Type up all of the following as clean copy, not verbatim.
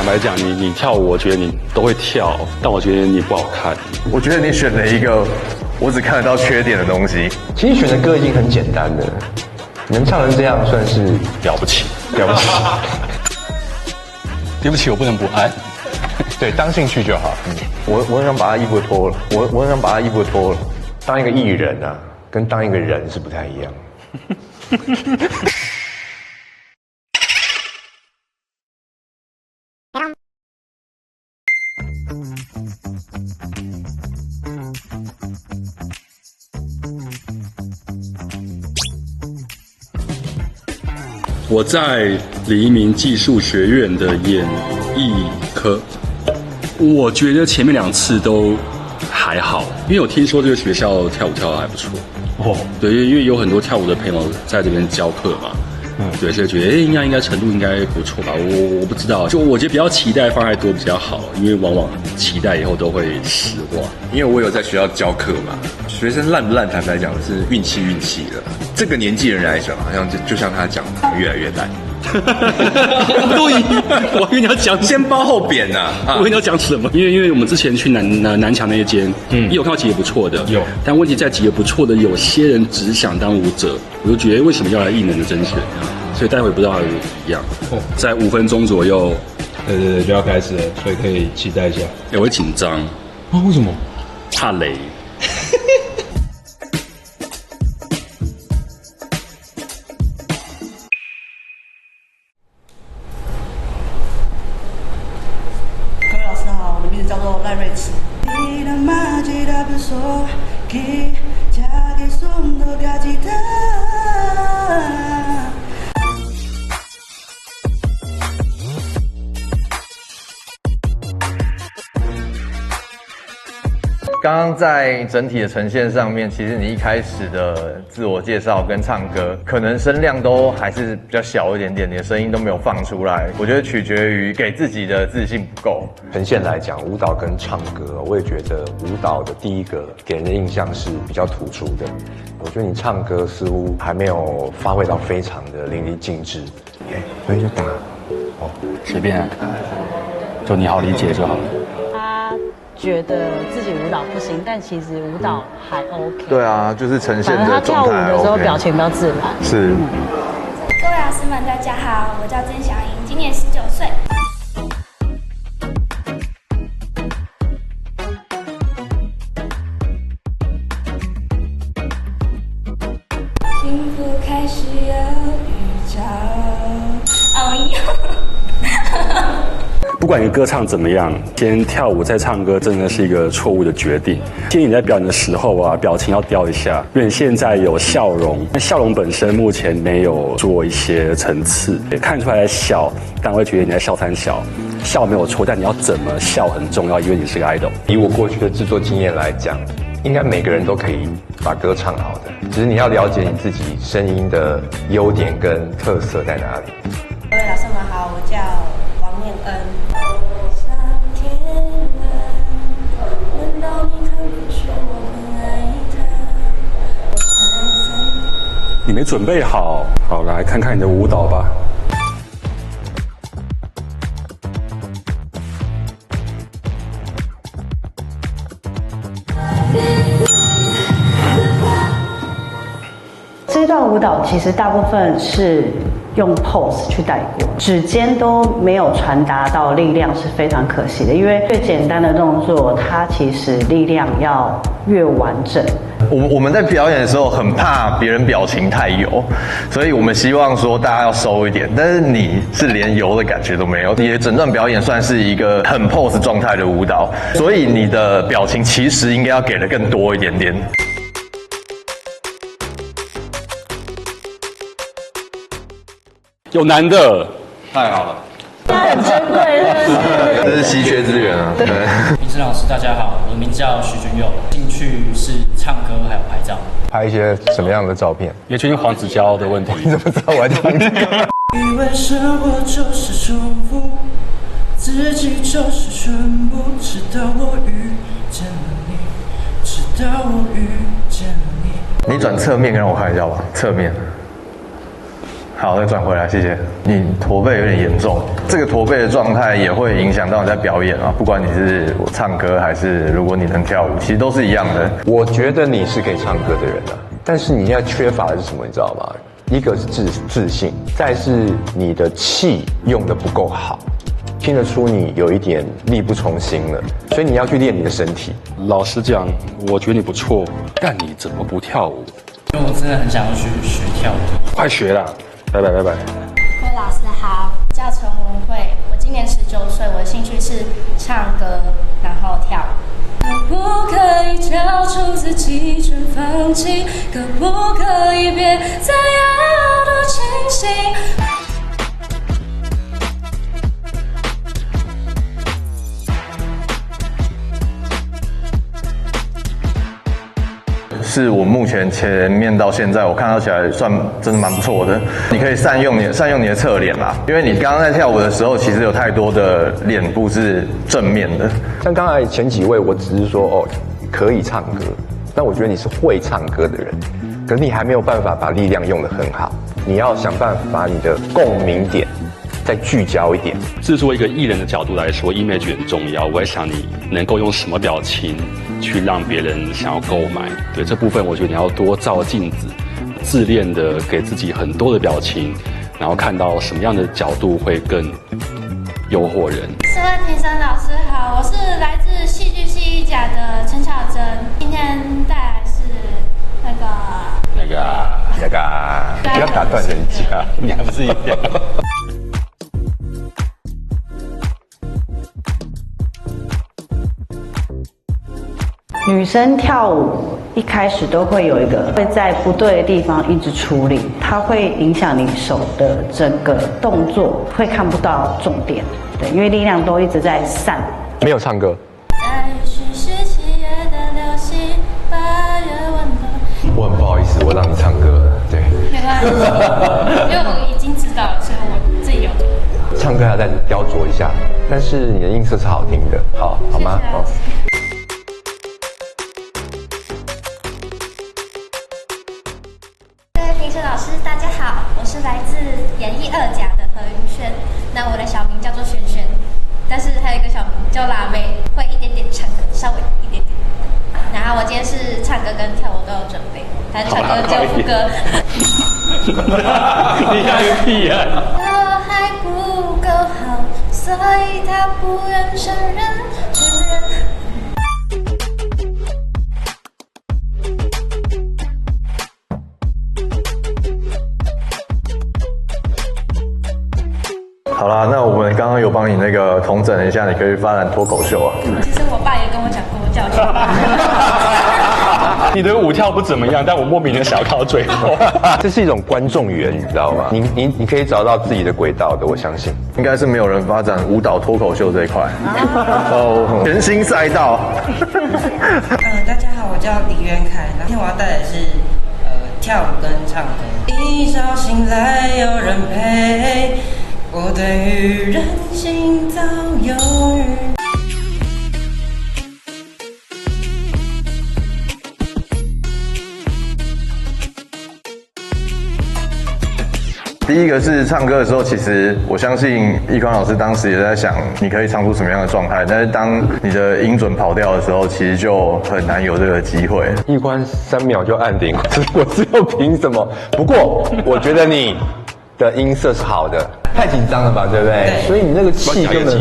白讲，你跳舞，我觉得你都会跳，但我觉得你不好看。我觉得你选了一个我只看得到缺点的东西。其实选的歌已经很简单了，能唱成这样算是了不起，了不起。对不起，我不能不按。对，当兴趣就好。我很想把他衣服脱了，我很想把他衣服脱了。当一个艺人啊，跟当一个人是不太一样。我在黎明技术学院的演艺科，我觉得前面2次都还好，因为我听说这个学校跳舞跳得还不错。哦，对，因为有很多跳舞的朋友在这边教课嘛。对，所以觉得应该程度应该不错吧？我不知道，就我觉得比较期待放太多比较好，因为往往期待以后都会失望。因为我有在学校教课嘛，学生烂不烂，坦白讲是运气了。这个年纪人来讲，好像就像他讲的，越来越烂。不一，我以为你要讲先褒后贬呐。我以为你要讲什么？因为我们之前去南墙那一间，也有看到几个不错的，有。但问题在几个不错的，有些人只想当舞者，我就觉得为什么要来艺能的甄选？所以待会不知道还有一样，在5分钟左右，对，就要开始了，所以可以期待一下。我会紧张啊？为什么？怕雷。各位老师好，我的名字叫做赖瑞慈。刚刚在整体的呈现上面，其实你一开始的自我介绍跟唱歌，可能声量都还是比较小一点点，你的声音都没有放出来。我觉得取决于给自己的自信不够。呈现来讲，舞蹈跟唱歌，我也觉得舞蹈的第一个给人的印象是比较突出的。我觉得你唱歌似乎还没有发挥到非常的淋漓尽致。所以就打哦，随便，就你好理解就好了。觉得自己舞蹈不行，但其实舞蹈还 OK。对啊，就是呈现的他跳舞的时候表情比较自然。是。各位老师们，大家好，我叫曾小莹，今年19岁。幸福开始有预兆。哦哟。不管你歌唱怎么样，先跳舞再唱歌，真的是一个错误的决定。建议你在表演的时候啊，表情要雕一下，因为你现在有笑容，但笑容本身目前没有做一些层次，看出来的笑，当然会觉得你在笑三小，笑没有错，但你要怎么笑很重要，因为你是个 idol。以我过去的制作经验来讲，应该每个人都可以把歌唱好的，只是你要了解你自己声音的优点跟特色在哪里。各位老师们好，我叫王念恩。你没准备好，好，来看看你的舞蹈吧。这段舞蹈其实大部分是用 pose 去带过，指尖都没有传达到力量，是非常可惜的。因为最简单的动作，它其实力量要越完整。我们在表演的时候很怕别人表情太油，所以我们希望说大家要收一点。但是你是连油的感觉都没有，你的整段表演算是一个很 pose 状态的舞蹈，所以你的表情其实应该要给的更多一点点。有男的，太好了，太珍贵了，这是稀缺资源啊。对。评审老师大家好，我的名字叫徐君佑，兴趣是唱歌还有拍照。拍一些什么样的照片？也确定黄子佼的问题。你怎么知道我在唱这个？以为生活就是重复，自己就是全部，直到我遇见了你，直到我遇见了你。你转侧面让我看一下吧，侧面。好，再转回来，谢谢。你驼背有点严重，这个驼背的状态也会影响到你在表演啊。不管你是唱歌还是如果你能跳舞，其实都是一样的。我觉得你是可以唱歌的人啊，但是你现在缺乏的是什么？你知道吗？一个是自信，再是你的气用的不够好，听得出你有一点力不从心了，所以你要去练你的身体。老实讲，我觉得你不错，但你怎么不跳舞？因为我真的很想要去学跳舞。快学啦！拜拜拜拜。各位老师好，我叫陈文慧，我今年19岁，我的兴趣是唱歌，然后跳舞。可不可以交出自己全放弃？可不可以别再要多清醒？是我目前前面到现在我看到起来算真的蛮不错的。你可以善用你的侧脸啦，因为你刚刚在跳舞的时候，其实有太多的脸部是正面的。像刚才前几位，我只是说哦可以唱歌，但我觉得你是会唱歌的人，可是你还没有办法把力量用得很好。你要想办法把你的共鸣点再聚焦一点。制作一个艺人的角度来说 ，image 很重要。我在想你能够用什么表情去让别人想要购买。对这部分，我觉得你要多照镜子，自恋的给自己很多的表情，然后看到什么样的角度会更诱惑人。四位评审老师好，我是来自戏剧系一甲的陈巧珍，今天带来是那个不要打断人家，你还不是一样？女生跳舞一开始都会有一个会在不对的地方一直出力，它会影响你手的整个动作，会看不到重点。对，因为力量都一直在散。没有唱歌。我很不好意思，我让你唱歌了，对。没关系，因为我已经知道了，所以我自己有。唱歌还要再雕琢一下，但是你的音色是好听的，好吗？好。各位评审老师，大家好，我是来自演艺2甲的何云轩，那我的小名叫做轩轩，但是还有一个小名叫辣妹，会一点点唱歌，稍微一点点。然后我今天是唱歌跟跳舞都有准备，但唱歌只有副歌。你看个屁啊！他还不够好，所以他不愿承认。好啦，那我们刚刚有帮你那个统整一下，你可以发展脱口秀啊。其实我爸也跟我讲过，叫我你的舞跳不怎么样，但我莫名的想要靠最后。这是一种观众缘，你知道吗？你可以找到自己的轨道的，我相信。应该是没有人发展舞蹈脱口秀这一块。哦，全新赛道。大家好，我叫李元凯，今天我要带的是跳舞跟唱歌。一觉醒来有人陪，我对于人心早有余。第一个是唱歌的时候，其实我相信奕宽老师当时也在想，你可以唱出什么样的状态。但是当你的音准跑掉的时候，其实就很难有这个机会。奕宽3秒就按铃，我知道凭什么。不过我觉得你的音色是好的，太紧张了吧，对不对？所以你那个气根本，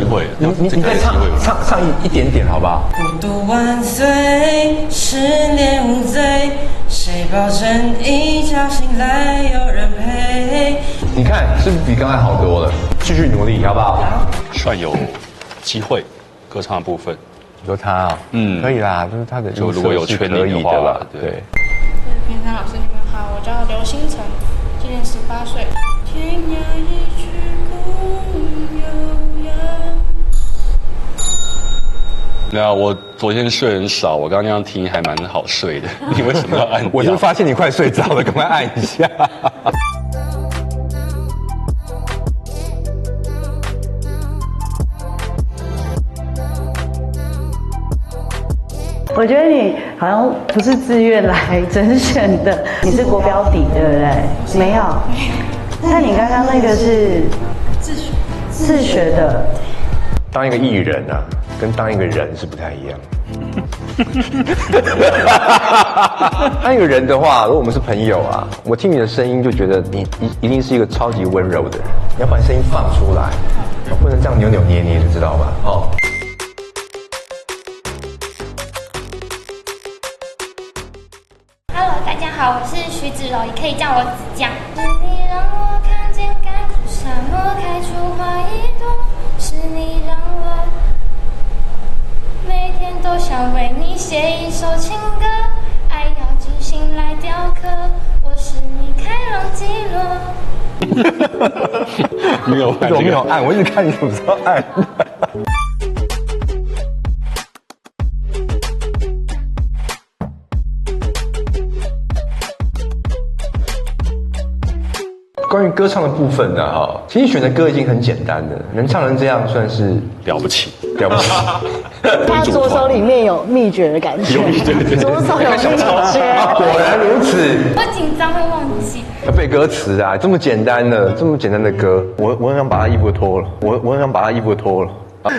你再唱一点点好不好？孤独万岁，失恋无罪，谁保证一觉醒来有人陪？你看是不是比刚才好多了？继续努力好不好？算有机会，歌唱的部分。你说他啊，可以啦，就是他的音色如果有圈可以的啦，对。评审老师你们好，我叫刘星辰，今年18岁。天涯一曲共悠扬。那我昨天睡很少，我刚刚那样听还蛮好睡的。你为什么要按掉？我就发现你快睡着了，赶快按一下。我觉得你好像不是自愿来甄选的，你是国标底对不对？没有。那你刚刚那个是自学的，当一个艺人啊，跟当一个人是不太一样。当一个人的话，如果我们是朋友啊，我听你的声音就觉得你一定是一个超级温柔的人，你要把你声音放出来，不能这样扭扭捏捏的，知道吧？哦。Hello， 大家好，我是徐子柔，也可以叫我子酱。是你让我看见甘苦沙漠开出花一朵，是你让我每天都想为你写一首情歌，爱要即兴来雕刻，我是你开朗基罗。没有按，我没有按，我一直看你怎么知道按。关于歌唱的部分呢，其实选的歌已经很简单了，能唱成这样算是了不起。他左手里面有秘诀的感觉，左手有秘诀，果然如此。我紧张会忘记。要背歌词啊，这么简单的歌，我很想把他衣服脱了，我很想把他衣服脱了。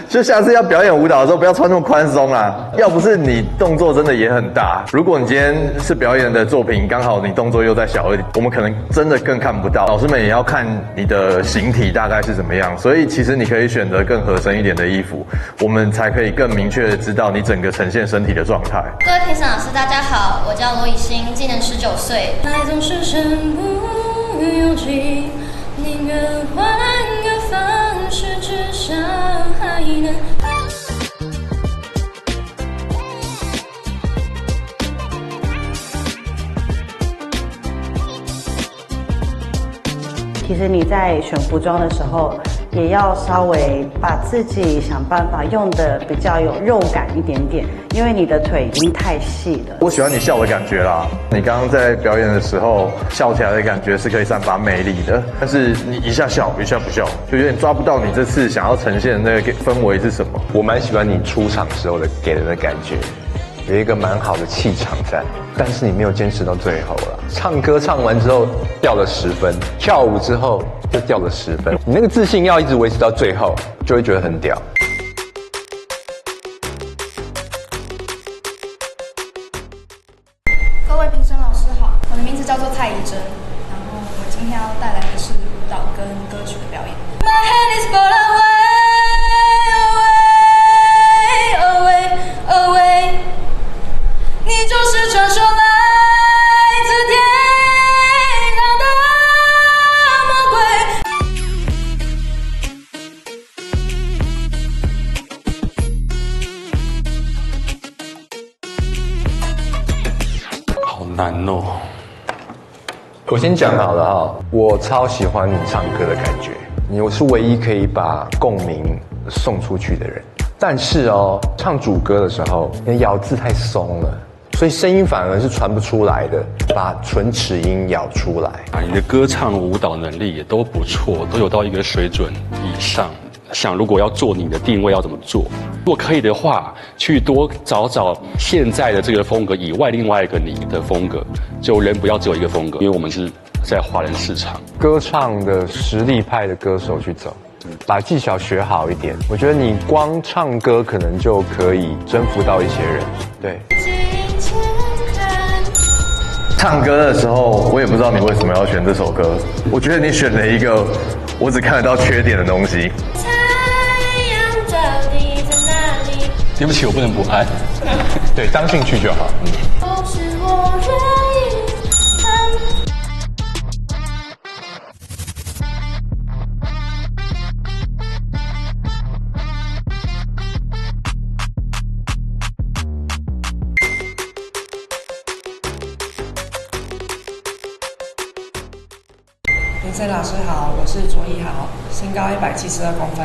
就下次要表演舞蹈的时候，不要穿那么宽松啊！要不是你动作真的也很大，如果你今天是表演的作品，刚好你动作又再小一点，我们可能真的更看不到。老师们也要看你的形体大概是怎么样，所以其实你可以选择更合身一点的衣服，我们才可以更明确的知道你整个呈现身体的状态。各位评审老师，大家好，我叫罗以欣，今年19岁。爱总是身不由己，宁愿换个方式，至少还能。其实你在选服装的时候，也要稍微把自己想办法用的比较有肉感一点点，因为你的腿已经太细了。我喜欢你笑的感觉啦，你刚刚在表演的时候笑起来的感觉是可以散发魅力的，但是你一下笑一下不笑，就有点抓不到你这次想要呈现的那个氛围是什么。我蛮喜欢你出场时候的给人的感觉，有一个蛮好的气场在，但是你没有坚持到最后了。唱歌唱完之后掉了10分，跳舞之后就掉了10分。你那个自信要一直维持到最后，就会觉得很屌。各位评审老师好，我的名字叫做蔡怡珍，然后我今天要带来的是舞蹈跟歌曲的表演。My hand is far away, away, away, away， 你就是传说来自天堂的魔鬼。好难哦。我先讲好了哈，我超喜欢你唱歌的感觉，我是唯一可以把共鸣送出去的人。但是唱主歌的时候，你的咬字太松了，所以声音反而是传不出来的，把唇齿音咬出来。你的歌唱舞蹈能力也都不错，都有到一个水准以上。想如果要做你的定位要怎么做？如果可以的话，去多找现在的这个风格以外另外一个你的风格，就人不要只有一个风格，因为我们是在华人市场，歌唱的实力派的歌手去走。把技巧学好一点，我觉得你光唱歌可能就可以征服到一些人。对，唱歌的时候，我也不知道你为什么要选这首歌。我觉得你选了一个我只看得到缺点的东西。对不起，我不能不按。对，当兴趣就好。评审老师好，我是卓一豪，身高172公分。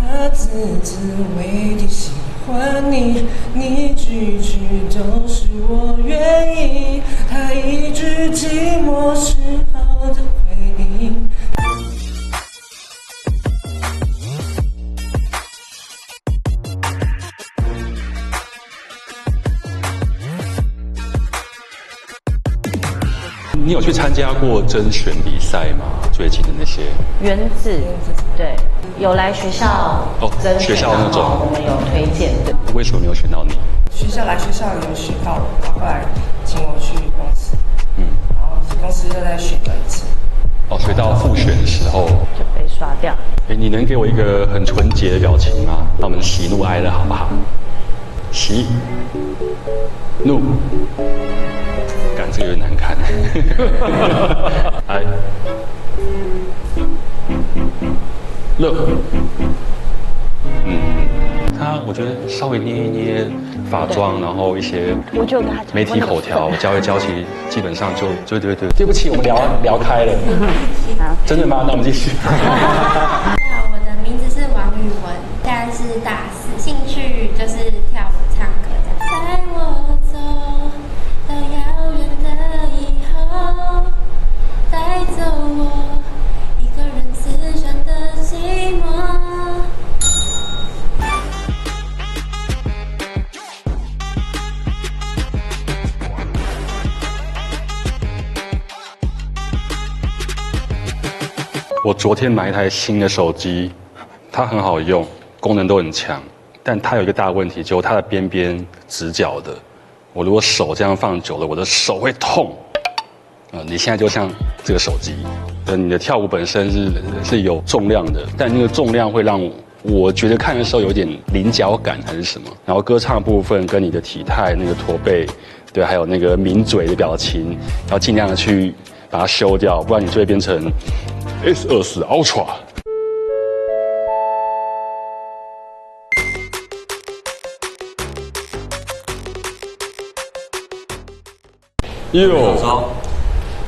他字字未提喜欢你，你句句都是我愿意。他一句寂寞是好的回应。你有去参加过甄选比赛吗？最近的那些？原子，对，有来学校跟学校那种，我们有推荐的。为什么没有选到你？学校有选到我，然后后来请我去公司，然后公司又再选了一次。所以到复选的时候就被刷掉。你能给我一个很纯洁的表情吗？那我们喜怒哀乐好不好？喜怒，感这个有点难看。哀乐，我觉得稍微捏一捏法妆，然后一些媒体口条教一教，其实基本上就对。对不起，我们聊开了。真的吗？那我们继续。我的名字是王宇文，现在是大4，兴趣就是跳舞、唱歌这样。带我走到遥远的以后，带走我一个人自身的寂寞。我昨天买一台新的手机，它很好用，功能都很强，但它有一个大问题，就是它的边边直角的，我如果手这样放久了，我的手会痛。你现在就像这个手机，你的跳舞本身是有重量的，但那个重量会让我觉得看的时候有点棱角感还是什么。然后歌唱部分跟你的体态、那个驼背，对，还有那个抿嘴的表情，要尽量的去把它修掉，不然你就会变成S24 Ultra。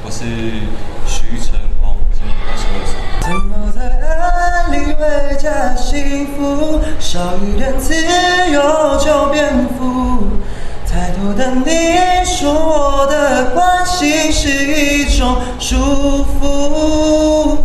我是徐成宏，今年22岁。怎么在爱里为加幸福，少一点自由就变富。抬头的你说我的关心是一种束缚。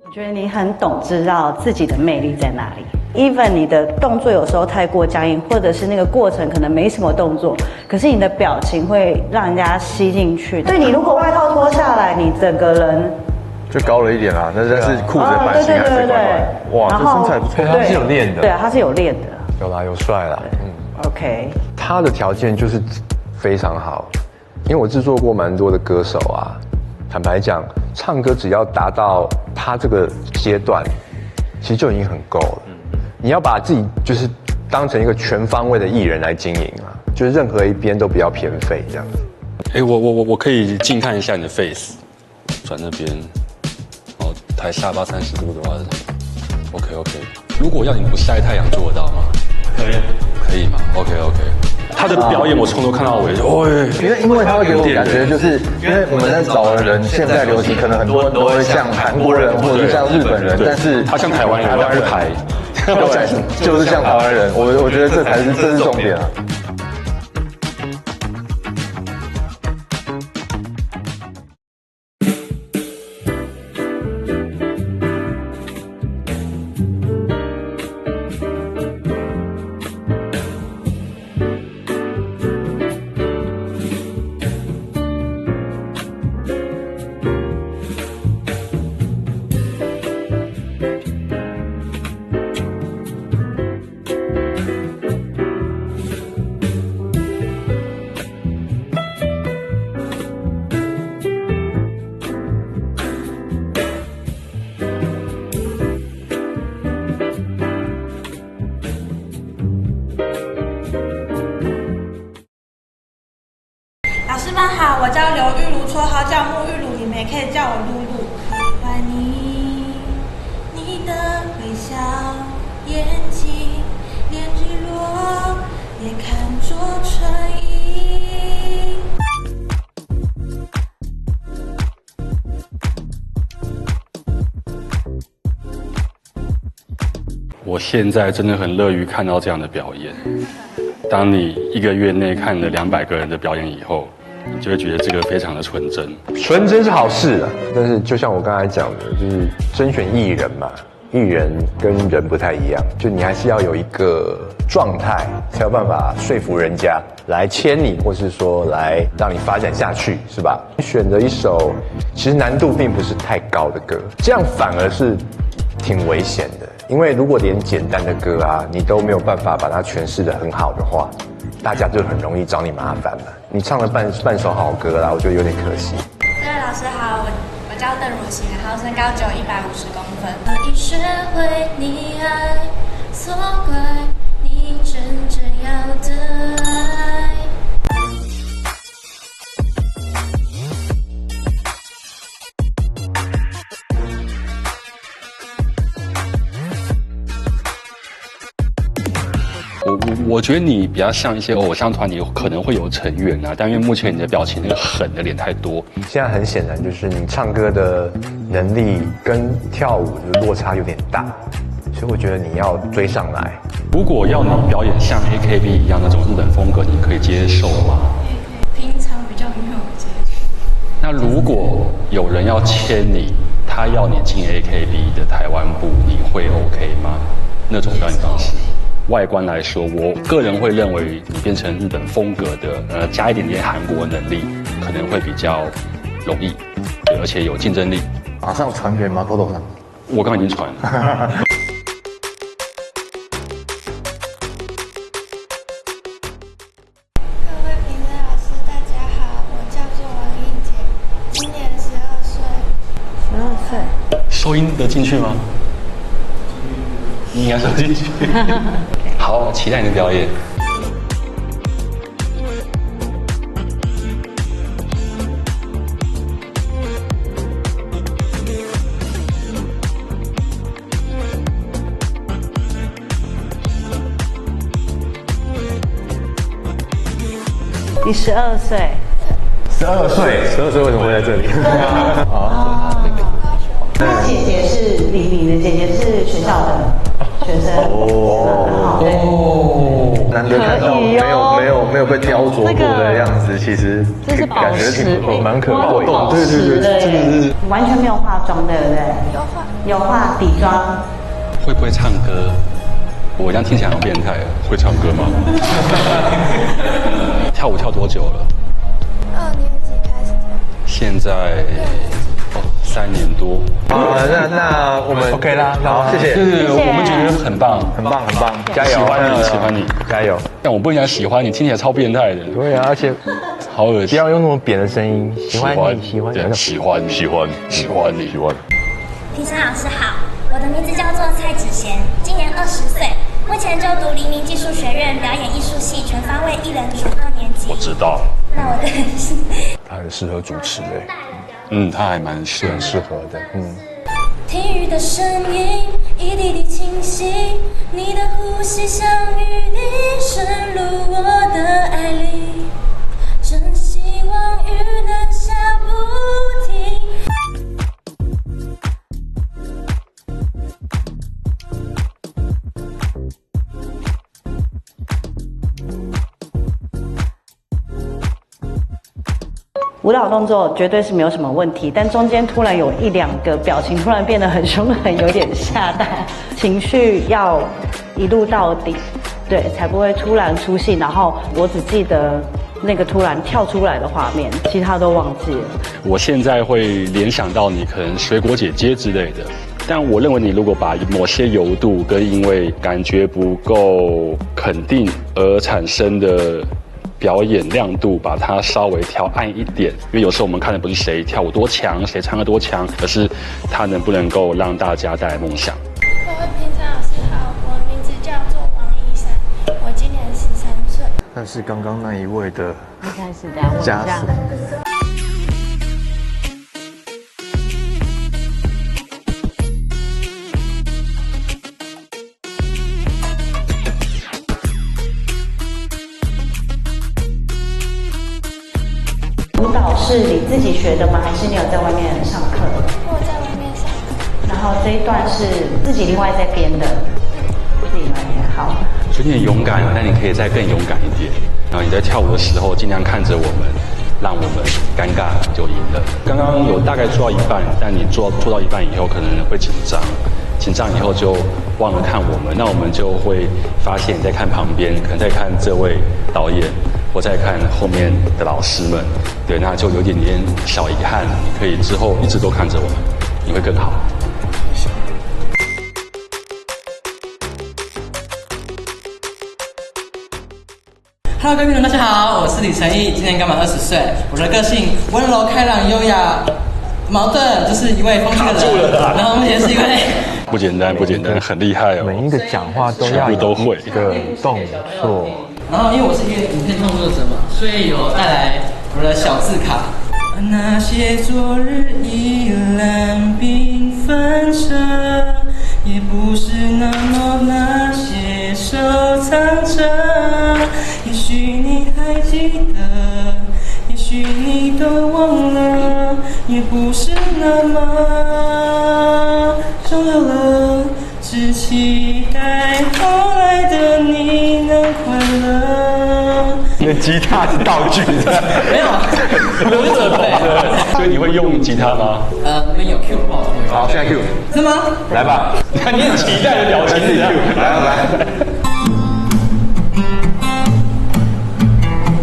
我觉得你很懂知道自己的魅力在哪里。even 你的动作有时候太过僵硬，或者是那个过程可能没什么动作，可是你的表情会让人家吸进去。对，你如果外套脱下来，你整个人就高了一点啦。那是裤子的版型还是哇，这身材不错，他是有练的。对啊，他是有练的。有啦，有帅啦。OK。他的条件就是非常好，因为我制作过蛮多的歌手啊。坦白讲，唱歌只要达到他这个阶段，其实就已经很够了。你要把自己就是当成一个全方位的艺人来经营啊，就是任何一边都不要偏废这样子。我可以近看一下你的 face， 转那边，抬下巴30度的话 ，OK。如果要你不晒太阳，做得到吗？可以吗 ？OK。他的表演我从头看到尾，因为他会给我感觉，就是因为我们在找的人，现在流行可能很多人都会像韩国人或者是像日本人，但是他像台湾人，台牌，对，就是像台湾人，我觉得这是重点啊。老师们好，我叫刘玉茹，绰号叫沐玉茹，你们也可以叫我露露。喜欢你，你的微笑，眼睛连日落也看作春意。我现在真的很乐于看到这样的表演。当你1个月内看了200个人的表演以后，你就会觉得这个非常的纯真。纯真是好事啊，但是就像我刚才讲的，就是甄选艺人嘛，艺人跟人不太一样，就你还是要有一个状态，才有办法说服人家来签你，或是说来让你发展下去，是吧？选择一首其实难度并不是太高的歌，这样反而是挺危险的。因为如果连简单的歌啊，你都没有办法把它诠释得很好的话，大家就很容易找你麻烦了。你唱了半首好歌啦，我觉得有点可惜。各位老师好，我叫邓如欣，然后身高只有150公分。可以学会你爱，错怪你真正要的爱。我觉得你比较像一些偶像团体可能会有成员啊，但因为目前你的表情那个狠的脸太多，现在很显然就是你唱歌的能力跟跳舞的落差有点大，所以我觉得你要追上来。如果要你表演像 AKB 一样那种日本风格，你可以接受吗？平常比较没有接触。那如果有人要签你，他要你进 AKB 的台湾部，你会 OK 吗？那种表演方式？外观来说，我个人会认为你变成日本风格的，加一点点韩国能力，可能会比较容易，对，而且有竞争力。马上传给马口头上。我刚刚已经传了。各位评审老师，大家好，我叫做王映洁，今年12岁。12岁。收音得进去吗？你应该收进去。好，期待你的表演。你12岁。12岁为什么会在这里？他姐姐是李明的姐姐，是学校的学生。难得看到没有被雕琢过的样子，其实感觉挺蛮可贵的。对，这个是完全没有化妆，对不对？有化底妆。会不会唱歌？我这样听起来好变态啊！会唱歌吗？跳舞跳多久了2年级开始跳。现在3年多。那我们 OK 啦，好，谢谢。对，我们觉得很棒，加油！喜欢你，加油！但我不能讲喜欢你，听起来超变态的。对啊，而且好恶心，不要用那么扁的声音。喜欢你。喜欢你。评审老师好，我的名字叫做蔡芷贤，今年20岁，目前就读黎明技术学院表演艺术系全方位艺人组2年级。我知道。那我的他很适合主持他还蛮适合的。听雨的声音一滴滴清晰，你的呼吸像雨滴渗入我的爱里，真希望雨能下不停。舞蹈动作绝对是没有什么问题，但中间突然有1-2个表情突然变得很凶狠，有点吓到。情绪要一路到底，对，才不会突然出戏。然后我只记得那个突然跳出来的画面，其他都忘记了。我现在会联想到你可能水果姐姐之类的，但我认为你如果把某些油度跟因为感觉不够肯定而产生的表演亮度，把它稍微调暗一点，因为有时候我们看的不是谁跳舞多强，谁唱歌多强，而是他能不能够让大家带来梦想。各位评审老师好，我的名字叫做王艺珊，我今年13岁。但是刚刚那一位的一开始等下问一下。舞蹈是你自己学的吗？还是你有在外面上课？我在外面上课。然后这一段是自己另外在编的，自己来编。好。所以你很勇敢，但你可以再更勇敢一点。然后你在跳舞的时候，尽量看着我们，让我们尴尬就赢了。刚刚有大概做到一半，但你做到一半以后可能会紧张。紧张以后就忘了看我们，那我们就会发现你在看旁边，可能在看这位导演，或在看后面的老师们，对，那就有点小遗憾。你可以之后一直都看着我们，你会更好。Hello， 各位朋友，大家好，我是李承毅，今年刚满20岁。我的个性温柔、开朗、优雅、矛盾，就是一位风趣的人。然后目前是一位不简单，不简单，很厉害哦。每一个讲话都要有一个动作。然后因为我是一个影片创作者嘛，所以有带来我的小字卡。那些昨日依然缤纷着，也不是那些收藏着。也许你还记得，也许你都忘了，也不是那么重要了。只期待后来的你能快乐。你的吉他是道具的，没有，我是准备。所以你会用吉他吗？没有 Q 不好。好，现在 Q， 是吗？来吧，你很期待的表情是这样。来。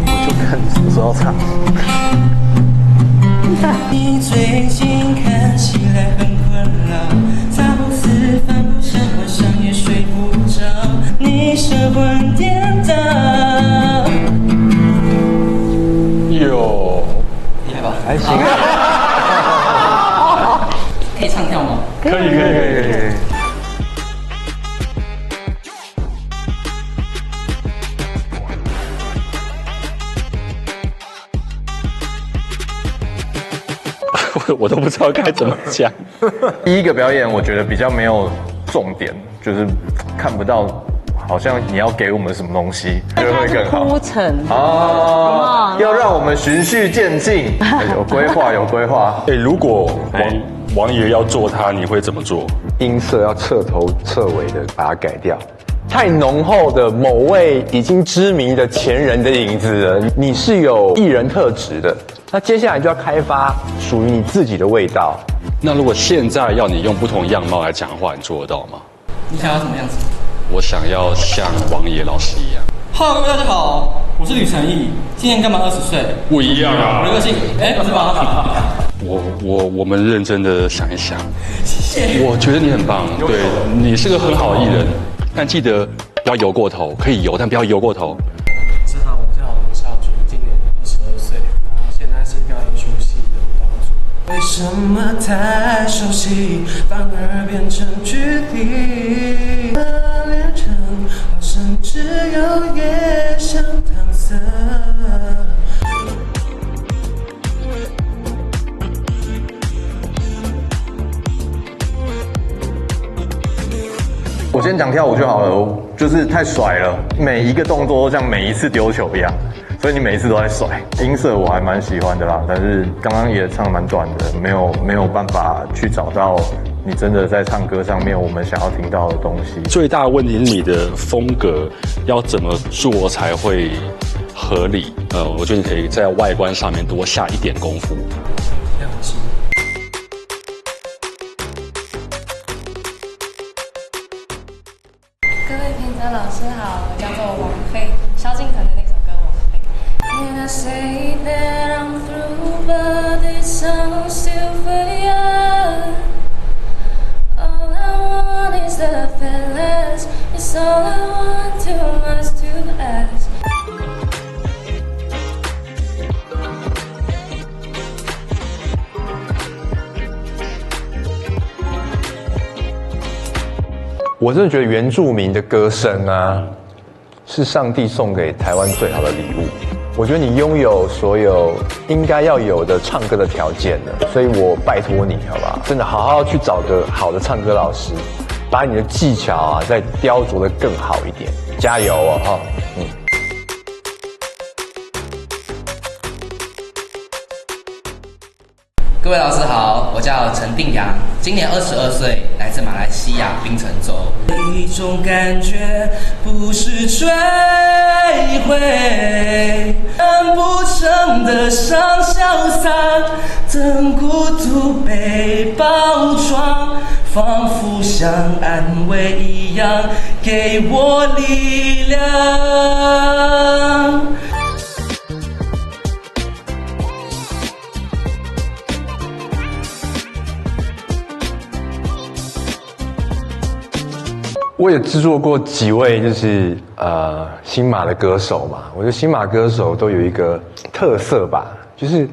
我就看你什么时候唱。你最近看起来很困扰，茶不思饭不想，晚上也睡不着，你神魂颠倒。有，厉害吧？还行。可以唱跳吗？可以。我都不知道该怎么讲。第一个表演我觉得比较没有重点，就是看不到，好像你要给我们什么东西，就会更好。铺陈哦，要让我们循序渐进，有规划，有规划。如果王爷要做他，你会怎么做？音色要彻头彻尾的把它改掉。太浓厚的某位已经知名的前人的影子了，你是有艺人特质的，那接下来就要开发属于你自己的味道。那如果现在要你用不同样貌来讲话，你做得到吗？你想要什么样子？我想要像王爷老师一样。Hello， 各位大家好，我是吕承毅，今年刚满20岁。不一样啊！我的个性，不是吗？我们认真的想一想。谢谢。我觉得你很棒，对，你是个很好的艺人。但记得不要游过头，可以游，但不要游过头。我是罗少君，今年22岁，然后现在是表演艺术系的舞蹈组。为什么太熟悉，反而变成距离？连成好像只有夜像搪塞。我先讲跳舞就好了，就是太甩了，每一个动作都像每一次丢球一样，所以你每一次都在甩。音色我还蛮喜欢的啦，但是刚刚也唱蛮短的，没有办法去找到你真的在唱歌上面我们想要听到的东西。最大的问题是你的风格要怎么做才会合理？我觉得你可以在外观上面多下一点功夫。各位评审老师好，我叫做王菲，萧敬腾的那首歌《王菲》。And I say that I'm through, but this song still for you. All I want is the feelings. It's all I want, too much to ask. 我真的觉得原住民的歌声啊，是上帝送给台湾最好的礼物。我觉得你拥有所有应该要有的唱歌的条件了，所以我拜托你，好不好？真的好好去找个好的唱歌老师，把你的技巧啊再雕琢得更好一点，加油哦！哈，各位老师好，我叫陈定阳，今年22岁，来自马来西亚槟城州。一种感觉不是摧毁，难不成的伤潇洒，等孤独被包装，仿佛像安慰一样，给我力量。我也制作过几位就是新马的歌手嘛，我觉得新马歌手都有一个特色吧，就是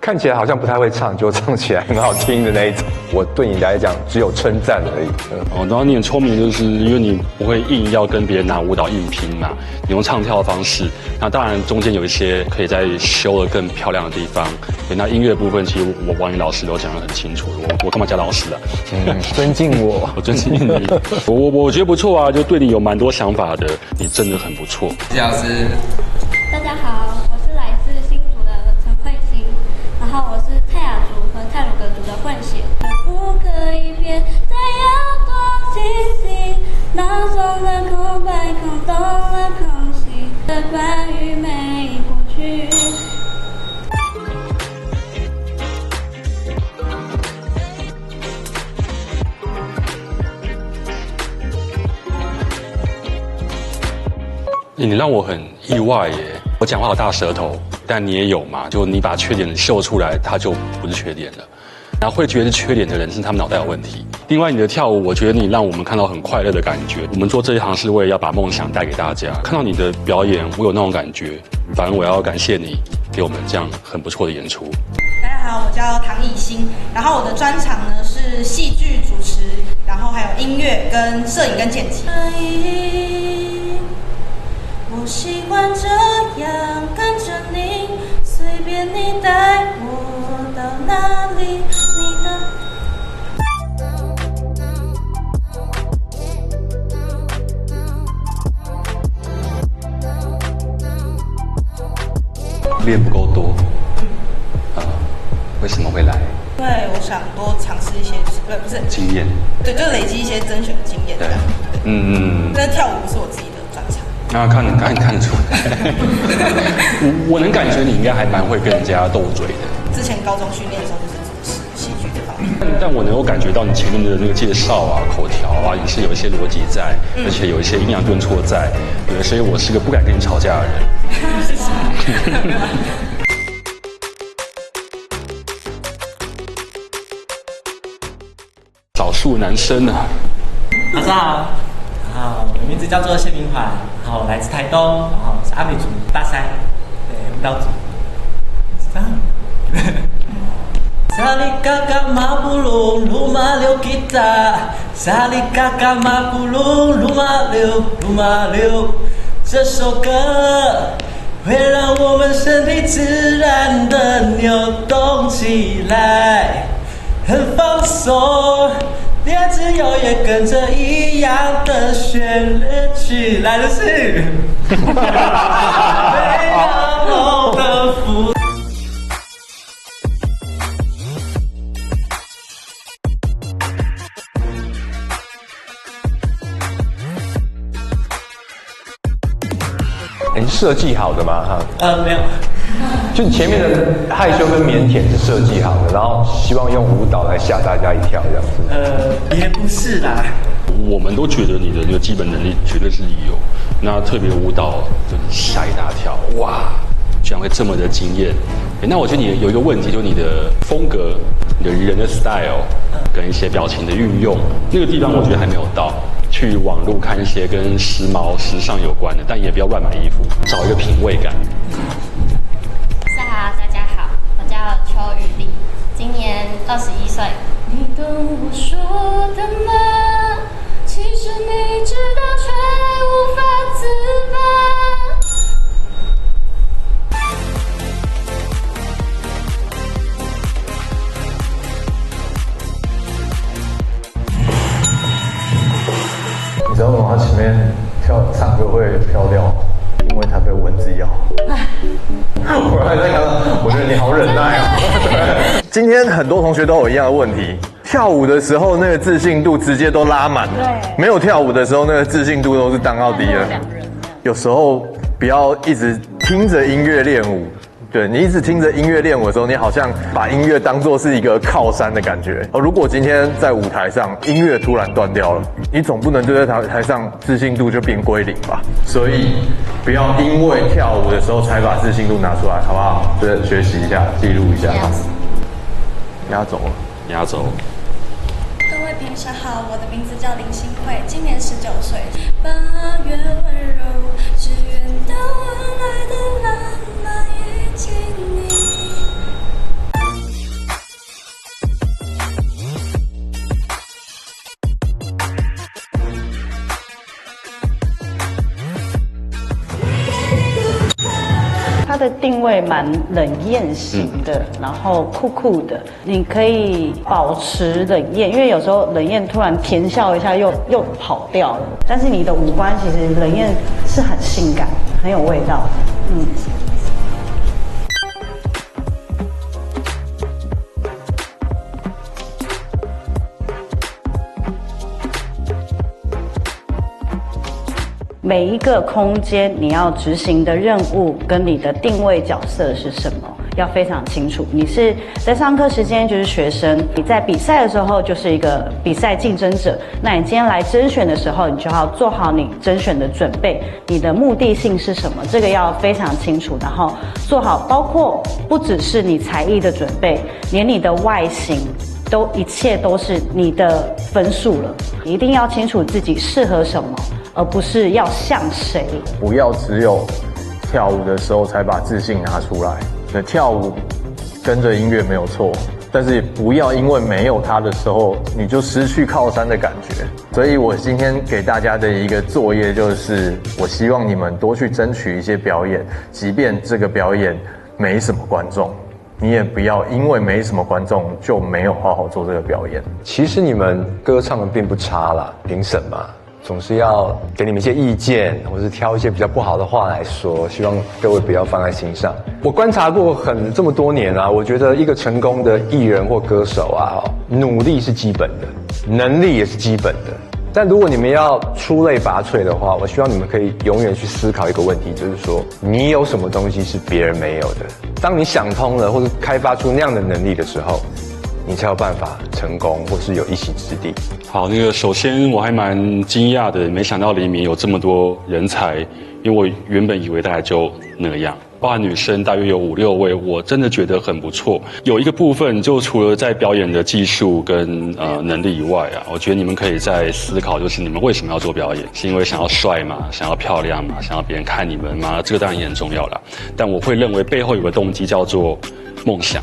看起来好像不太会唱，就唱起来很好听的那一种。我对你来讲只有称赞而已。然后你很聪明，就是因为你不会硬要跟别人拿舞蹈硬拼嘛，你用唱跳的方式。那当然中间有一些可以再修得更漂亮的地方。对，那音乐部分其实王云老师都讲得很清楚，我干嘛加老师啊？尊敬我，我尊敬你。我觉得不错啊，就对你有蛮多想法的，你真的很不错。谢老师。大家好，我是来自新竹的陈慧欣，然后我是泰雅族和太鲁阁族的混血。不可以变，再要多清晰，脑中的空白空洞了空隙的关于美过去。你让我很意外耶！我讲话有大舌头，但你也有嘛？就你把缺点秀出来，它就不是缺点了。然后会觉得是缺点的人是他们脑袋有问题。另外，你的跳舞，我觉得你让我们看到很快乐的感觉。我们做这一行是为了要把梦想带给大家。看到你的表演，我有那种感觉。反正我要感谢你给我们这样很不错的演出。大家好，我叫唐以欣，然后我的专长呢是戏剧主持，然后还有音乐跟摄影跟剪辑。我习惯这样跟着你，随便你带我到哪里，你的。练不够多，为什么会来？因为我想多尝试一些，不是经验，对，就累积一些甄选的经验。对，但跳舞不是我自己的专长。那看得出来，我能感觉你应该还蛮会跟人家斗嘴的。之前高中训练的时候就是主持戏剧这方面，但我能够感觉到你前面的那个介绍啊、口条啊，也是有一些逻辑在，而且有一些抑扬顿挫在。对，所以我是个不敢跟你吵架的人。少数男生啊。大家好。我的名字叫做谢明环，然后来自台东，然后是阿美族大山，对，舞蹈组，是这样。萨里嘎嘎马布隆鲁马溜吉他，萨里嘎嘎马布隆鲁马溜，这首歌会让我们身体自然的扭动起来，很放松。电子摇也跟着一样的旋律曲，来的是美好的福。你是设计好的吗？没有。就前面的害羞跟腼腆是设计好的，然后希望用舞蹈来吓大家一跳这样子。也不是啦。我们都觉得你的那个基本能力绝对是有，那特别舞蹈就吓一大跳，哇，居然会这么的惊艳。那我觉得你有一个问题，就是你的风格、你的人的 style 跟一些表情的运用，那个地方我觉得还没有到。去网络看一些跟时髦、时尚有关的，但也不要乱买衣服，找一个品味感。大家好，我叫邱雨丽，今年21岁。你懂我说的吗？其实你知道却无法自拔。你知道吗？他前面唱歌会飘掉，因为他被蚊子咬。我还在看，我觉得你好忍耐啊。今天很多同学都有一样的问题，跳舞的时候那个自信度直接都拉满了，没有跳舞的时候那个自信度都是荡到低了。有时候不要一直听着音乐练舞，对，你一直听着音乐练舞的时候，你好像把音乐当作是一个靠山的感觉。如果今天在舞台上音乐突然断掉了，你总不能就在台上自信度就变归零吧？所以不要因为跳舞的时候才把自信度拿出来，好不好？就是学习一下，记录一下。压轴了，压轴。各位评审好，我的名字叫林心慧，今年19岁。8月温柔，只愿到晚来的浪漫遇见你。它的定位蛮冷艳型的，然后酷酷的，你可以保持冷艳，因为有时候冷艳突然甜笑一下又跑掉了，但是你的五官其实冷艳是很性感，很有味道的，每一个空间你要执行的任务跟你的定位角色是什么，要非常清楚。你是在上课时间就是学生，你在比赛的时候就是一个比赛竞争者。那你今天来甄选的时候，你就要做好你甄选的准备，你的目的性是什么，这个要非常清楚。然后做好，包括不只是你才艺的准备，连你的外形。一切都是你的分数了，你一定要清楚自己适合什么，而不是要像谁。不要只有跳舞的时候才把自信拿出来。跳舞跟着音乐没有错，但是也不要因为没有它的时候，你就失去靠山的感觉。所以我今天给大家的一个作业就是，我希望你们多去争取一些表演，即便这个表演没什么观众。你也不要因为没什么观众就没有好好做这个表演。其实你们歌唱的并不差啦，评审嘛，总是要给你们一些意见，或是挑一些比较不好的话来说，希望各位不要放在心上。我观察过这么多年啊，我觉得一个成功的艺人或歌手啊，努力是基本的，能力也是基本的。但如果你们要出类拔萃的话，我希望你们可以永远去思考一个问题，就是说你有什么东西是别人没有的。当你想通了，或者开发出那样的能力的时候，你才有办法成功，或是有一席之地。好，首先我还蛮惊讶的，没想到黎明有这么多人才，因为我原本以为大概就那样。包含女生大约有5、6位，我真的觉得很不错。有一个部分，就除了在表演的技术跟能力以外啊，我觉得你们可以在思考，就是你们为什么要做表演？是因为想要帅吗？想要漂亮吗？想要别人看你们吗？这个当然也很重要啦。但我会认为背后有个动机叫做梦想。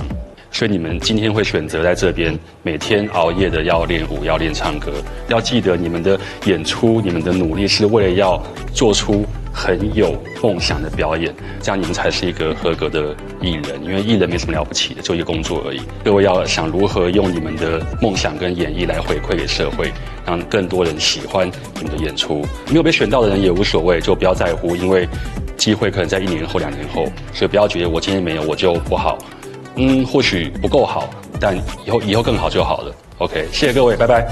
所以你们今天会选择在这边每天熬夜的要练舞，要练唱歌，要记得你们的演出，你们的努力是为了要做出很有梦想的表演，这样你们才是一个合格的艺人。因为艺人没什么了不起的，就一个工作而已。各位要想如何用你们的梦想跟演绎来回馈给社会，让更多人喜欢你们的演出。没有被选到的人也无所谓，就不要在乎，因为机会可能在1年后、2年后，所以不要觉得我今天没有我就不好。或许不够好，但以后更好就好了。OK， 谢谢各位，拜拜。